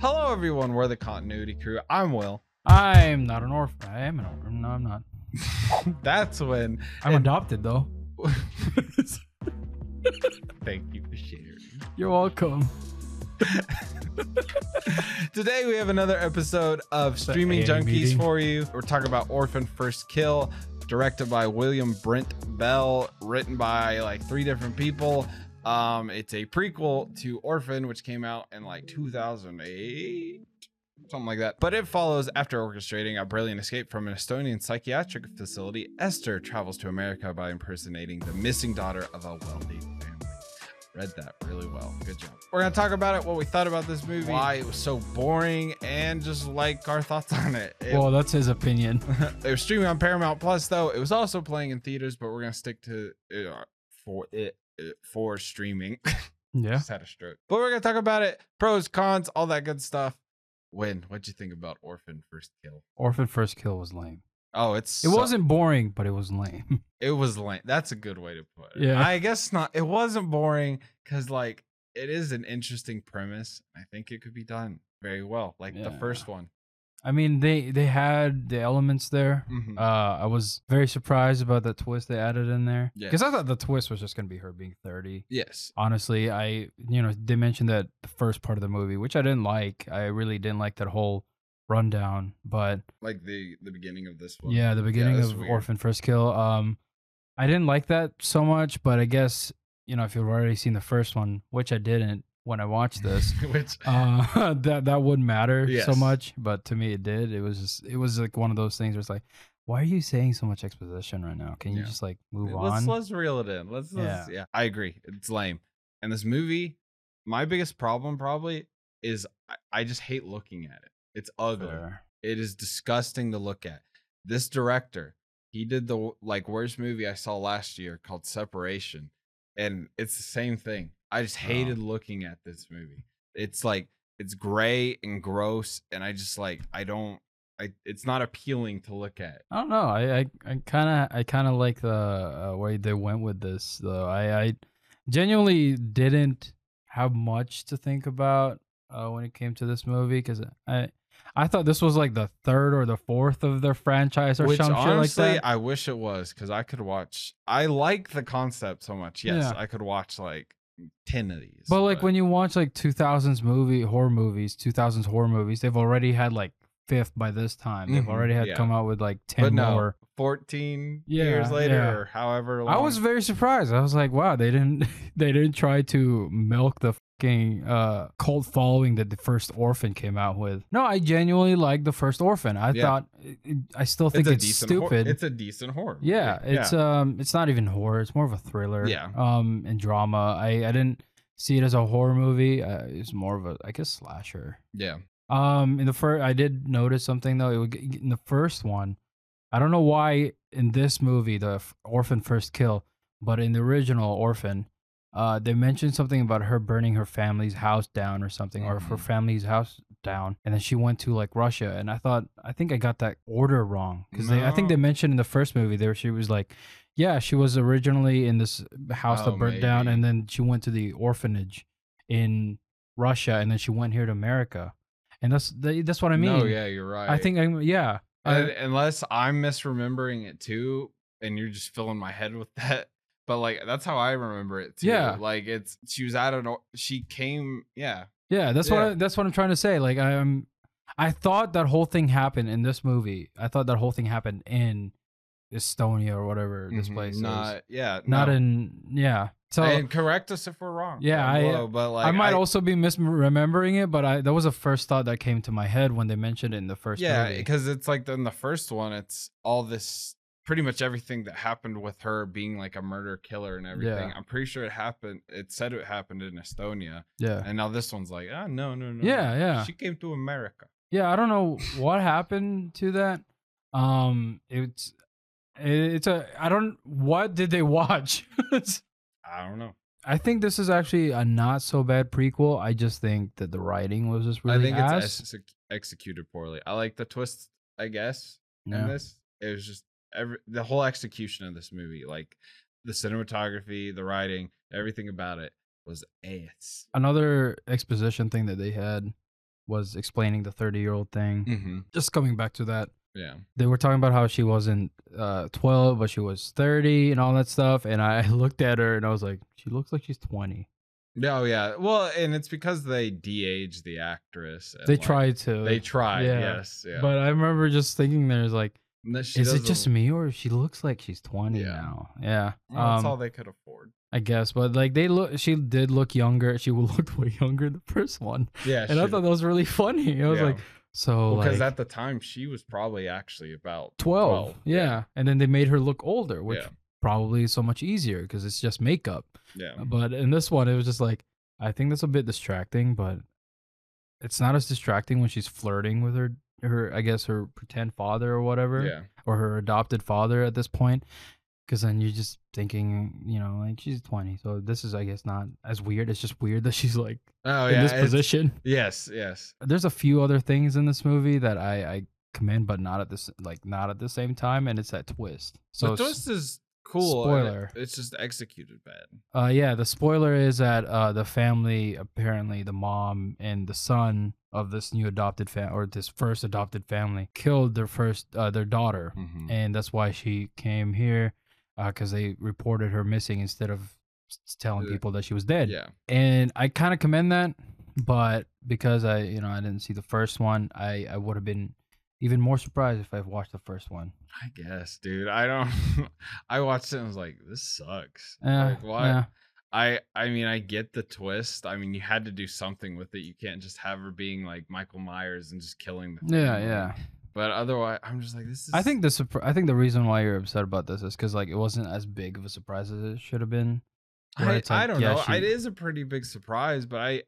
Hello, everyone. We're the Continuity Crew. I'm Will. I'm not an orphan. I am an orphan. No, I'm not. That's when. I'm adopted, though. Thank you for sharing. You're welcome. Today we have another episode of Streaming Junkies for you. We're talking about Orphan First Kill, directed by William Brent Bell, written by like 3 different people. It's a prequel to Orphan, which came out in like 2008, something like that. But it follows after orchestrating a brilliant escape from an Estonian psychiatric facility. Esther travels to America by impersonating the missing daughter of a wealthy family. Read that really well. Good job. We're gonna talk about it, what we thought about this movie, why it was so boring, and just like our thoughts on it. Well, that's his opinion. It was streaming on Paramount Plus, though. It was also playing in theaters, but we're gonna stick to it for streaming. Yeah. Just had a stroke. But we're gonna talk about it, pros, cons, all that good stuff. What'd you think about Orphan First Kill? Orphan First Kill was lame. Oh, it wasn't boring, but it was lame. It was lame. That's a good way to put it. Yeah. I guess not. It wasn't boring because like it is an interesting premise. I think it could be done very well, like the first one. I mean, they had the elements there. Mm-hmm. I was very surprised about the twist they added in there. Yes. Because I thought the twist was just gonna be her being 30. Yes. Honestly, they mentioned that the first part of the movie, which I didn't like. I really didn't like that whole rundown, but like the beginning of this one. Yeah, the beginning of weird. Orphan First Kill. I didn't like that so much, but I guess if you've already seen the first one, which I didn't when I watched this, which that wouldn't matter so Yes. much, but to me it did. It was like one of those things where it's like, why are you saying so much exposition right now? Can you just like move on? Let's reel it in. Let's I agree. It's lame. And this movie, my biggest problem probably is I just hate looking at it. It's ugly. Fair. It is disgusting to look at. This director, he did the worst movie I saw last year called Separation, and it's the same thing. I just hated looking at this movie. It's like it's gray and gross, and I just like it's not appealing to look at. I don't know. I kind of like the way they went with this though. I genuinely didn't have much to think about when it came to this movie because I thought this was like the 3rd or the 4th of their franchise or some honestly, shit like that. I wish it was because I could watch. I like the concept so much. Yes, Yeah. I could watch like 10 of these. But like when you watch like 2000s horror movies, they've already had like 5th by this time. They've already had come out with like 10 more. 14 years later or however long. I was very surprised. I was like, wow, they didn't try to milk the fucking cult following that the first Orphan came out with. No, I genuinely liked the first Orphan. I still think it's stupid. It's a decent horror movie. Yeah, it's not even horror. It's more of a thriller. Yeah. And drama. I didn't see it as a horror movie. It's more of a, I guess, slasher. Yeah. In the first, I did notice something though. In the first one, I don't know why in this movie, the Orphan First Kill, but in the original Orphan, they mentioned something about her burning her family's house down or something, or her family's house down, and then she went to like Russia. And I think I got that order wrong because I think they mentioned in the first movie she was like, yeah, she was originally in this house that burnt down, and then she went to the orphanage in Russia, and then she went here to America, and that's what I mean. No, yeah, you're right. I think unless I'm misremembering it too, and you're just filling my head with that. But like that's how I remember it too. Yeah, like she was she came. Yeah, that's what I'm trying to say. Like I thought that whole thing happened in this movie. I thought that whole thing happened in Estonia or whatever this place is. So and correct us if we're wrong. Yeah, but like I might also be misremembering it, but that was the first thought that came to my head when they mentioned it in the first movie. Yeah, because it's like in the first one, it's all this pretty much everything that happened with her being like a murder killer and everything. I'm pretty sure it happened. It said it happened in Estonia. Yeah, and now this one's like, no. Yeah. She came to America. Yeah, I don't know what happened to that. What did they watch? I don't know. I think this is actually a not so bad prequel. I just think that the writing was just really it's executed poorly. I like the twist, I guess, in this. It was just the whole execution of this movie, like the cinematography, the writing, everything about it was ass. Another exposition thing that they had was explaining the 30-year-old thing. Mm-hmm. Just coming back to that. Yeah. They were talking about how she wasn't 12, but she was 30 and all that stuff. And I looked at her and I was like, she looks like she's 20. Oh, yeah. Well, and it's because they de-age the actress. They tried to. They tried, yeah. Yes. Yeah. But I remember just thinking there's like, is it just me or she looks like she's 20 now? Yeah. Well, that's all they could afford, I guess. But like she did look younger. She looked way younger the first one. Yeah. And I thought that was really funny. I was like, so because like, at the time she was probably actually about 12. Yeah. And then they made her look older, which probably is so much easier because it's just makeup. Yeah. But in this one, it was just like, I think that's a bit distracting, but it's not as distracting when she's flirting with her I guess her pretend father or whatever, or her adopted father at this point, because then you're just thinking, like she's 20, so this is, I guess, not as weird. It's just weird that she's like in this position. Yes. There's a few other things in this movie that I commend, but not at the same time, and it's that twist. So the twist is cool. Spoiler. It's just executed bad. Yeah, the spoiler is that the family, apparently the mom and the son of this new adopted or this first adopted family, killed their daughter, and that's why she came here, because they reported her missing instead of telling people that she was dead. Yeah, and I kind of commend that, but because I didn't see the first one, I would have been even more surprised if I watched the first one. I guess, dude. I don't. I watched it and was like, this sucks. Like, what? Yeah. I mean, I get the twist. I mean, you had to do something with it. You can't just have her being like Michael Myers and just killing the family. Yeah. But otherwise, I'm just like, this is. I think the reason why you're upset about this is because like it wasn't as big of a surprise as it should have been. I don't know. It is a pretty big surprise, but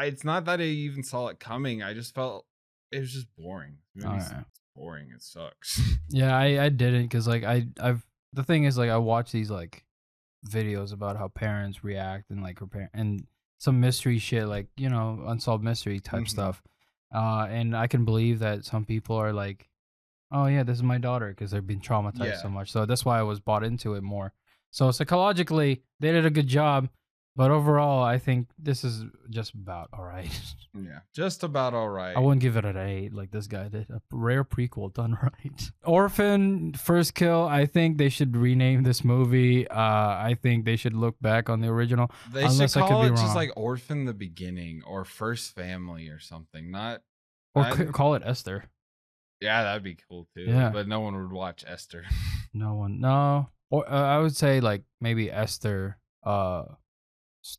it's not that I even saw it coming. I just felt it was just boring. It's boring. It sucks. Yeah, I didn't, because like the thing is, like, I watch these like videos about how parents react and like and some mystery shit, like unsolved mystery type stuff, and I can believe that some people are like, oh yeah, this is my daughter, because they've been traumatized so much. So that's why I was bought into it more. So psychologically, they did a good job. But overall, I think this is just about all right. Yeah, just about all right. I wouldn't give it an 8 like this guy did. A rare prequel done right. Orphan First Kill. I think they should rename this movie. I think they should look back on the original. They should call it just like Orphan the Beginning or First Family or something. Call it Esther. Yeah, that'd be cool too. Yeah, but no one would watch Esther. No one. No. Or I would say like maybe Esther.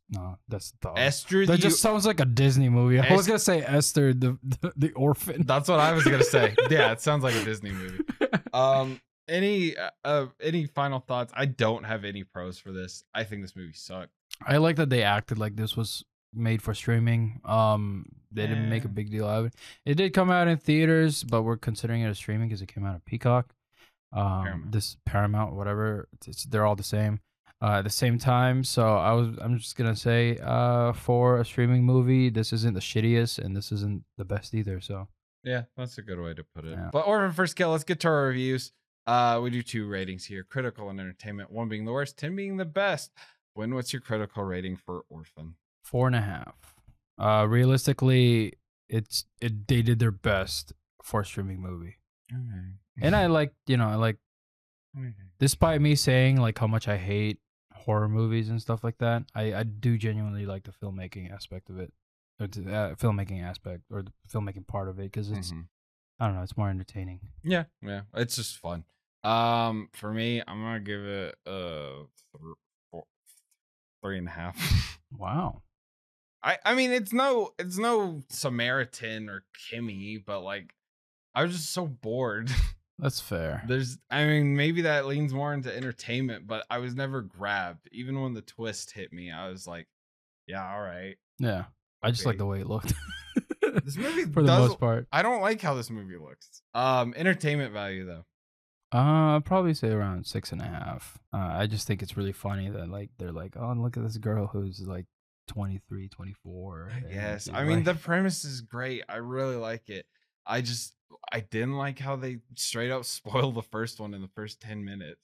No, that's dumb. Esther. That just sounds like a Disney movie. I was gonna say Esther, the orphan. That's what I was gonna say. Yeah, it sounds like a Disney movie. Any final thoughts? I don't have any pros for this. I think this movie sucked. I like that they acted like this was made for streaming. They didn't make a big deal out of it. It did come out in theaters, but we're considering it as streaming because it came out of Peacock. This Paramount, whatever. They're all the same. At the same time, so I'm just gonna say, for a streaming movie, this isn't the shittiest and this isn't the best either. So yeah, that's a good way to put it. Yeah. But Orphan First Kill, let's get to our reviews. We do 2 ratings here: critical and entertainment. 1 being the worst, 10 being the best. When what's your critical rating for Orphan? 4.5. Realistically, they did their best for a streaming movie. Okay. And I like, despite me saying like how much I hate horror movies and stuff like that, I do genuinely like the filmmaking aspect of it, or the filmmaking aspect, or the filmmaking part of it, because it's I don't know, it's more entertaining. Yeah, it's just fun. For me, I'm gonna give it 3.5. Wow. I mean, it's no Samaritan or Kimmy, but like I was just so bored. That's fair. I mean, maybe that leans more into entertainment, but I was never grabbed. Even when the twist hit me, I was like, yeah, all right. Yeah. I just like the way it looked. This movie, for the most part. I don't like how this movie looks. Entertainment value, though. I'd probably say around 6.5. I just think it's really funny that like they're like, oh, look at this girl who's like 23, 24. Yes. I mean, the premise is great. I really like it. I didn't like how they straight up spoiled the first one in the first 10 minutes.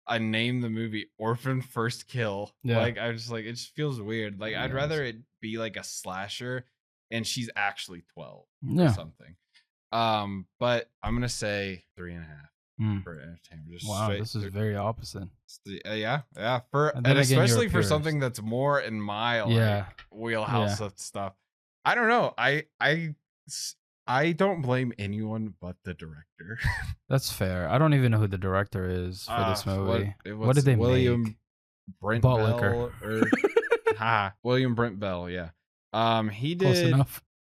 I named the movie Orphan First Kill. Yeah. Like, I just like, it just feels weird. Like, I'd rather it be like a slasher and she's actually 12. or something. But I'm gonna say 3.5 for entertainment. Just wow, this is very opposite. Yeah. And especially for something that's more in my wheelhouse of stuff. I don't know. I don't blame anyone but the director. That's fair. I don't even know who the director is for this movie. What did they William make? Brent Bell or William Brent Bell, yeah. He did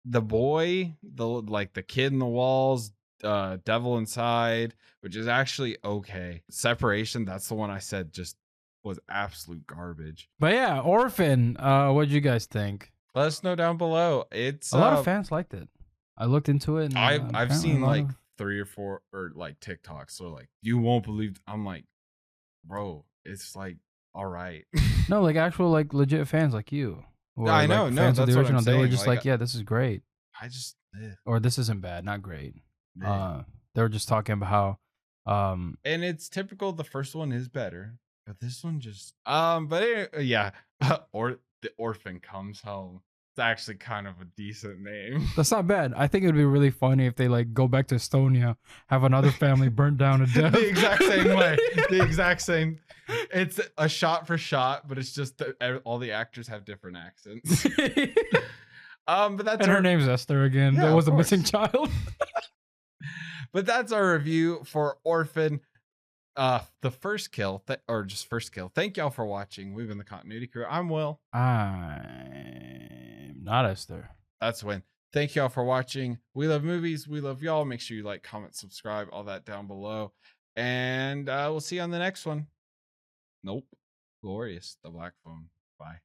The Boy, the Kid in the Walls, Devil Inside, which is actually okay. Separation, that's the one I said just was absolute garbage. But yeah, Orphan, what'd you guys think? Let us know down below. It's a lot of fans liked it. I looked into it. And, I've seen like 3 or 4 or like TikToks. So like, you won't believe. I'm like, bro, it's like, all right. No, like actual like legit fans like you. Or, I know, no, fans of the original. They were just like, yeah, this is great. I just or this isn't bad, not great. They were just talking about how and it's typical. The first one is better, but this one just but yeah, or The Orphan Comes Home. It's actually kind of a decent name. That's not bad. I think it would be really funny if they like go back to Estonia, have another family burnt down to death. The exact same way. The exact same. It's a shot for shot, but it's just all the actors have different accents. But that's her name's Esther again. Yeah, there was a missing child. But that's our review for Orphan. The first kill, or just first kill. Thank y'all for watching. We've been the Continuity Crew. I'm Will. I'm not Esther. That's Win. Thank y'all for watching. We love movies. We love y'all. Make sure you like, comment, subscribe, all that down below. And we'll see you on the next one. Nope. Glorious. The Black Phone. Bye.